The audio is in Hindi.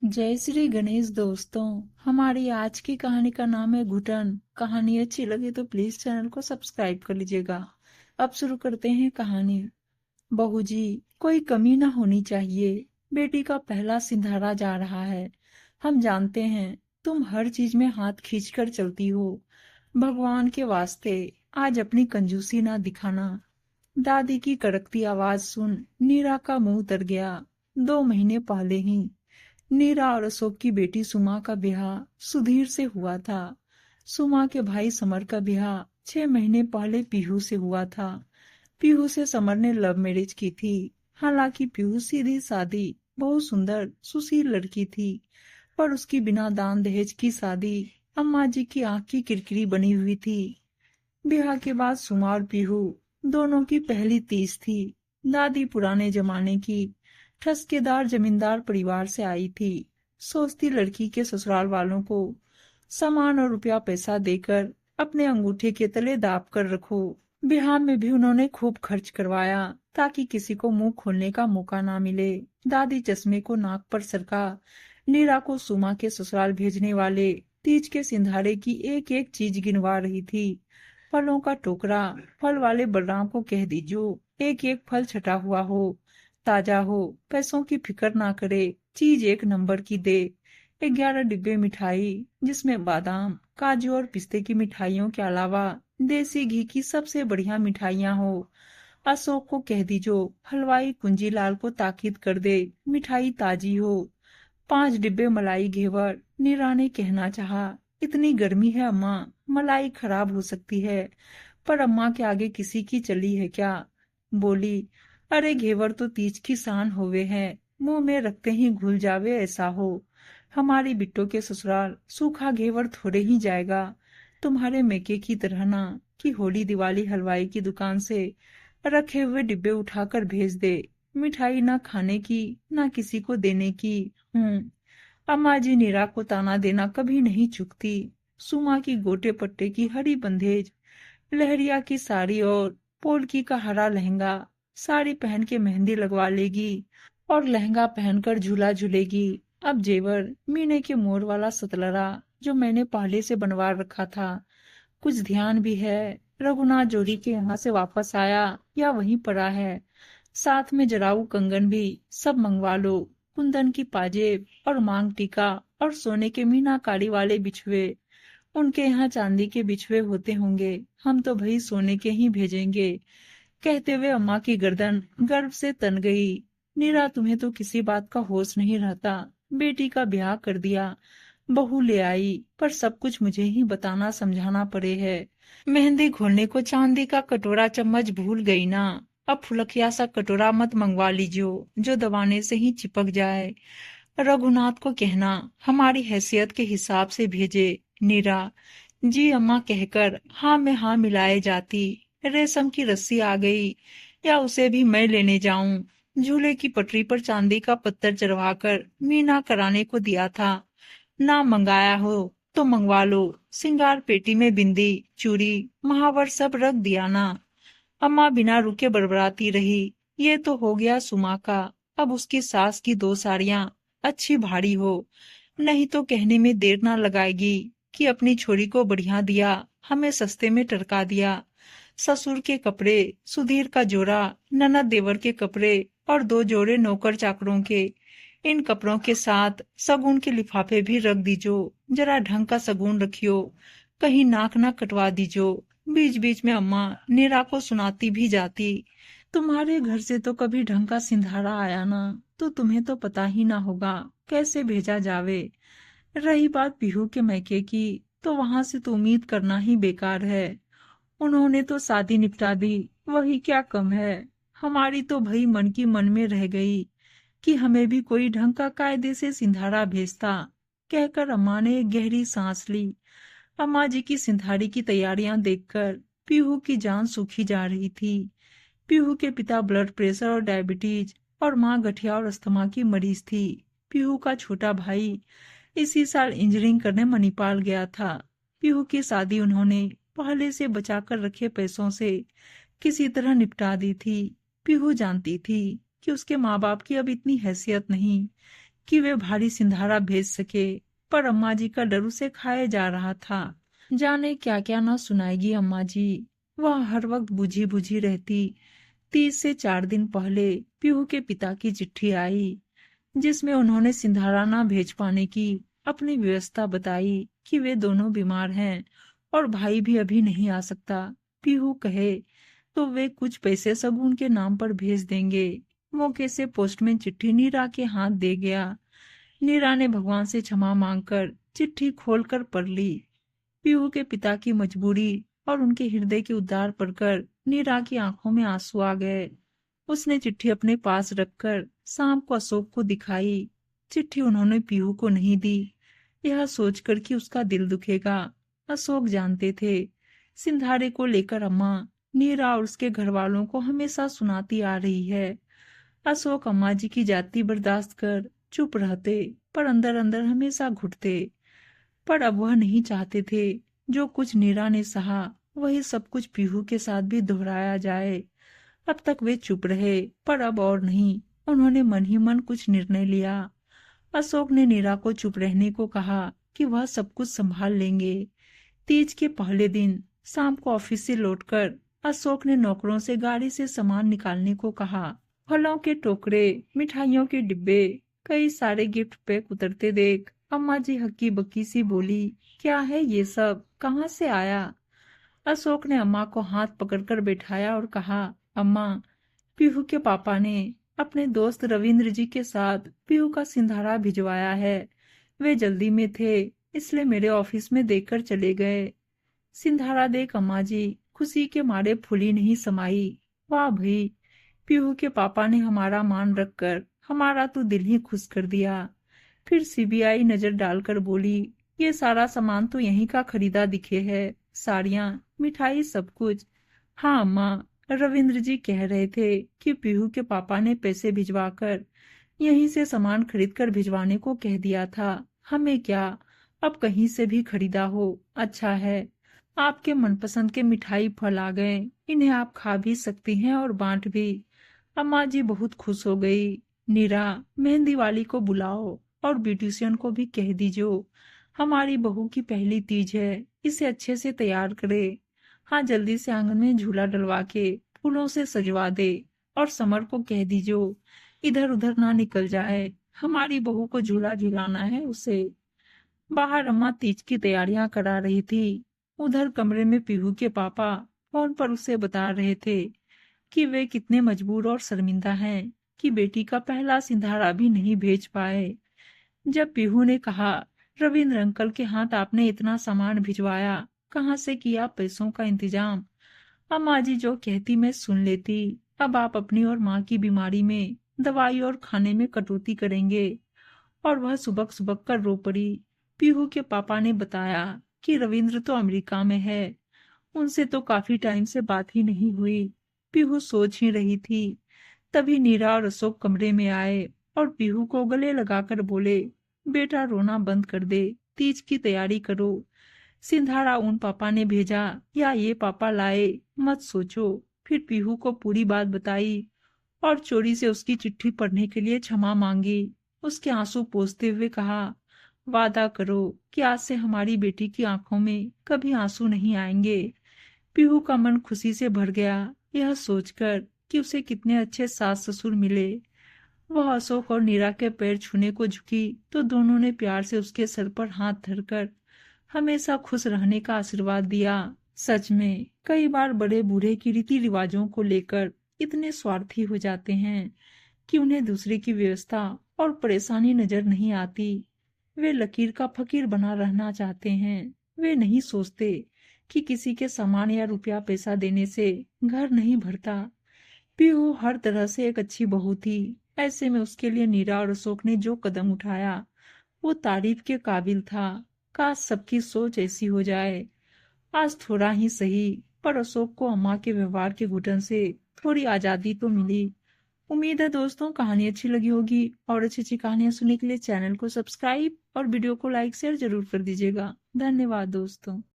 जय श्री गणेश दोस्तों। हमारी आज की कहानी का नाम है घुटन। कहानी अच्छी लगे तो प्लीज चैनल को सब्सक्राइब कर लीजिएगा। अब शुरू करते हैं कहानी। बहू जी, कोई कमी न होनी चाहिए। बेटी का पहला सिंधारा जा रहा है। हम जानते हैं तुम हर चीज में हाथ खींचकर चलती हो। भगवान के वास्ते आज अपनी कंजूसी ना दिखाना। दादी की कड़कती आवाज सुन नीरा का मुंह उतर गया। 2 महीने पहले ही नीरा और अशोक की बेटी सुमा का ब्याह सुधीर से हुआ था। सुमा के भाई समर का ब्याह 6 महीने पहले पीहू से हुआ था। पीहू से समर ने लव मैरिज की थी। हालांकि पीहू सीधी सादी बहुत सुंदर सुशील लड़की थी, पर उसकी बिना दान दहेज की शादी अम्मा जी की आंख की किरकिरी बनी हुई थी। ब्याह के बाद सुमा और पीहू दोनों की पहली तीज थी। दादी पुराने जमाने की ठसकेदार जमींदार परिवार से आई थी। सोचती लड़की के ससुराल वालों को सामान और रुपया पैसा देकर अपने अंगूठे के तले दाब कर रखो। ब्याह में भी उन्होंने खूब खर्च करवाया ताकि किसी को मुंह खोलने का मौका ना मिले। दादी चश्मे को नाक पर सरका नीरा को सुमा के ससुराल भेजने वाले तीज के सिंधारे की एक एक चीज गिनवा रही थी। फलों का टोकरा फल वाले बलराम को कह दीजो एक एक फल छटा हुआ हो, ताजा हो, पैसों की फिक्र ना करे, चीज एक नंबर की दे। 11 डिब्बे मिठाई जिसमें बादाम काजू और पिस्ते की मिठाइयों के अलावा देसी घी की सबसे बढ़िया मिठाइयाँ हो। अशोक को कह दीजो हलवाई कुंजीलाल को ताकीद कर दे मिठाई ताजी हो। 5 डिब्बे मलाई घेवर। नीरा ने कहना चाहा, इतनी गर्मी है अम्मा, मलाई खराब हो सकती है। पर अम्मा के आगे किसी की चली है क्या। बोली, अरे घेवर तो तीज की शान होवे है, मुंह में रखते ही घुल जावे ऐसा हो। हमारी बिट्टो के ससुराल सूखा घेवर थोड़े ही जाएगा, तुम्हारे मेके की तरह ना कि होली दिवाली हलवाई की दुकान से रखे हुए डिब्बे उठाकर भेज दे। मिठाई ना खाने की ना किसी को देने की। अम्मा जी नीरा को ताना देना कभी नहीं चूकती। सुमा की गोटे पट्टे की हरी बंधेज, लहरिया की साड़ी और पोलकी का हरा लहंगा। साड़ी पहन के मेहंदी लगवा लेगी और लहंगा पहनकर झूला झूलेगी। अब जेवर मीने के मोर वाला सतलरा जो मैंने पहले से बनवा रखा था, कुछ ध्यान भी है रघुनाथ जोड़ी के यहाँ से वापस आया या वहीं पड़ा है। साथ में जराऊ कंगन भी सब मंगवा लो। कुंदन की पाजेब और मांग टीका और सोने के मीनाकारी वाले बिछुए। उनके यहाँ चांदी के बिछुए होते होंगे, हम तो भाई सोने के ही भेजेंगे। कहते हुए अम्मा की गर्दन गर्व से तन गई। नीरा, तुम्हें तो किसी बात का होश नहीं रहता। बेटी का ब्याह कर दिया, बहू ले आई, पर सब कुछ मुझे ही बताना समझाना पड़े है। मेहंदी घोलने को चांदी का कटोरा चम्मच भूल गई ना। अब फुलकिया सा कटोरा मत मंगवा लीजियो जो दबाने से ही चिपक जाए। रघुनाथ को कहना हमारी हैसियत के हिसाब से भेजे। नीरा, जी अम्मा कहकर हाँ में हाँ मिलाए जाती। रेशम की रस्सी आ गई या उसे भी मैं लेने जाऊं। झूले की पटरी पर चांदी का पत्थर चढ़वाकर मीना कराने को दिया था। ना मंगाया हो तो मंगवा लो। सिंगार पेटी में बिंदी चूड़ी महावर सब रख दिया ना। अम्मा बिना रुके बड़बड़ाती रही। ये तो हो गया सुमा का। अब उसकी सास की 2 साड़ियां अच्छी भारी हो, नहीं तो कहने में देर ना लगाएगी कि अपनी छोरी को बढ़िया दिया, हमें सस्ते में टरका दिया। ससुर के कपड़े, सुधीर का जोड़ा, ननद देवर के कपड़े और 2 जोड़े नौकर चाकरों के। इन कपड़ों के साथ सगुन के लिफाफे भी रख दीजो। जरा ढंग का सगुन रखियो, कहीं नाक ना कटवा दीजो। बीच बीच में अम्मा नीरा को सुनाती भी जाती, तुम्हारे घर से तो कभी ढंग का सिंधारा आया ना, तो तुम्हें तो पता ही ना होगा कैसे भेजा जावे। रही बात पीहू के मैके की, तो वहां से तो उम्मीद करना ही बेकार है। उन्होंने तो शादी निपटा दी, वही क्या कम है। हमारी तो भई मन की मन में रह गई कि हमें भी कोई ढंग का कायदे से सिंधारा भेजता। कहकर अम्मा ने एक गहरी सांस ली। अम्मा जी की सिंधारी की तैयारियां देखकर पीहू की जान सूखी जा रही थी। पीहू के पिता ब्लड प्रेशर और डायबिटीज और माँ गठिया और अस्थमा की मरीज थी। पीहू का छोटा भाई इसी साल इंजीनियरिंग करने मणिपाल गया था। पीहू की शादी उन्होंने पहले से बचाकर रखे पैसों से किसी तरह निपटा दी थी। पीहू जानती थी कि उसके माँ बाप की अब इतनी हैसियत नहीं कि वे भारी सिंधारा भेज सके, पर अम्मा जी का डर उसे खाए जा रहा था। जाने क्या क्या ना सुनाएगी अम्मा जी। वह हर वक्त बुझी बुझी रहती। 30 से 4 दिन पहले पीहू के पिता की चिट्ठी आई, जिसमें उन्होंने सिंधारा ना भेज पाने की अपनी व्यवस्था बताई कि वे दोनों बीमार हैं और भाई भी अभी नहीं आ सकता। पीहू कहे तो वे कुछ पैसे शगुन के नाम पर भेज देंगे। मौके से पोस्टमैन चिट्ठी नीरा के हाथ दे गया। नीरा ने भगवान से क्षमा मांगकर चिट्ठी खोलकर पढ़ ली। पीहू के पिता की मजबूरी और उनके हृदय के उद्धार पढ़कर नीरा की आंखों में आंसू आ गए। उसने चिट्ठी अपने पास रखकर शाम को अशोक को दिखाई। चिट्ठी उन्होंने पीहू को नहीं दी, यह सोचकर कि उसका दिल दुखेगा। अशोक जानते थे सिंधारे को लेकर अम्मा नीरा और उसके घर वालों को हमेशा सुनाती आ रही है। अशोक अम्मा जी की जाति बर्दाश्त कर चुप रहते, पर अंदर अंदर हमेशा घुटते। पर अब वह नहीं चाहते थे जो कुछ नीरा ने सहा वही सब कुछ पीहू के साथ भी दोहराया जाए। अब तक वे चुप रहे, पर अब और नहीं। उन्होंने मन ही मन कुछ निर्णय लिया। अशोक ने नीरा को चुप रहने को कहा कि वह सब कुछ संभाल लेंगे। तीज के पहले दिन शाम को ऑफिस से लौटकर अशोक ने नौकरों से गाड़ी से सामान निकालने को कहा। फलों के टोकरे, मिठाइयों के डिब्बे, कई सारे गिफ्ट पैक उतरते देख अम्मा जी हक्की बक्की सी बोली, क्या है ये सब, कहाँ से आया? अशोक ने अम्मा को हाथ पकड़कर बैठाया और कहा, अम्मा, पीहू के पापा ने अपने दोस्त रविंद्र जी के साथ पीहू का सिंधारा भिजवाया है। वे जल्दी में थे, इसलिए मेरे ऑफिस में देकर चले गए। सिंधारा देख अम्मा जी खुशी के मारे फूली नहीं समाई। वाह भाई, पीहू के पापा ने हमारा मान रखकर हमारा तो दिल ही खुश कर दिया। फिर सीबीआई नजर डालकर बोली, ये सारा सामान तो यहीं का खरीदा दिखे है, साड़ियाँ, मिठाई, सब कुछ। हाँ अम्मा, रविंद्र जी कह रहे थे कि पीहू के पापा ने पैसे भिजवाकर यहीं से सामान खरीद कर भिजवाने को कह दिया था। हमें क्या, अब कहीं से भी खरीदा हो अच्छा है। आपके मनपसंद के मिठाई फल आ गए, इन्हें आप खा भी सकती हैं और बांट भी। अम्मा जी बहुत खुश हो गई। नीरा, मेहंदी वाली को बुलाओ और ब्यूटिशियन को भी कह दीजो, हमारी बहू की पहली तीज है, इसे अच्छे से तैयार करे। हाँ, जल्दी से आंगन में झूला डलवा के फूलों से सजवा दे और समर को कह दीजो इधर उधर ना निकल जाए, हमारी बहू को झूला झुलाना है उसे। बाहर अम्मा तीज की तैयारियां करा रही थी। उधर कमरे में पीहू के पापा फोन पर उसे बता रहे थे कि वे कितने मजबूर और शर्मिंदा हैं कि बेटी का पहला सिंधारा भी नहीं भेज पाए। जब पीहू ने कहा, रविंद्र अंकल के हाथ आपने इतना सामान भिजवाया, कहाँ से किया पैसों का इंतजाम? अम्मा जी जो कहती मैं सुन लेती। अब आप अपनी और माँ की बीमारी में दवाई और खाने में कटौती करेंगे। और वह सुबक सुबक कर रो पड़ी। पीहू के पापा ने बताया कि रविंद्र तो अमेरिका में है, उनसे तो काफी टाइम से बात ही नहीं हुई। पीहू सोच ही रही थी, तभी नीरा और अशोक कमरे में आए और पीहू को गले लगाकर बोले, बेटा रोना बंद कर दे, तीज की तैयारी करो। सिंधारा उन पापा ने भेजा या ये पापा लाए, मत सोचो। फिर पीहू को पूरी बात बताई और चोरी से उसकी चिट्ठी पढ़ने के लिए क्षमा मांगी। उसके आंसू पोंछते हुए कहा, वादा करो कि आज से हमारी बेटी की आंखों में कभी आंसू नहीं आएंगे। पीहू का मन खुशी से भर गया, यह सोचकर कि उसे कितने अच्छे सास ससुर मिले। वह अशोक और नीरा के पैर छूने को झुकी तो दोनों ने प्यार से उसके सर पर हाथ धरकर हमेशा खुश रहने का आशीर्वाद दिया। सच में कई बार बड़े बूढ़े की रीति रिवाजों को लेकर इतने स्वार्थी हो जाते हैं कि उन्हें दूसरे की व्यवस्था और परेशानी नजर नहीं आती। वे लकीर का फकीर बना रहना चाहते हैं। वे नहीं सोचते कि किसी के सामान या रुपया पैसा देने से घर नहीं भरता। पीहू हर तरह से एक अच्छी बहू थी। ऐसे में उसके लिए नीरा और अशोक ने जो कदम उठाया वो तारीफ के काबिल था। काश सबकी सोच ऐसी हो जाए। आज थोड़ा ही सही, पर अशोक को अम्मा के व्यवहार के घुटन से थोड़ी आजादी तो मिली। उम्मीद है दोस्तों कहानी अच्छी लगी होगी, और अच्छी अच्छी कहानियां सुनने के लिए चैनल को सब्सक्राइब और वीडियो को लाइक शेयर जरूर कर दीजिएगा। धन्यवाद दोस्तों।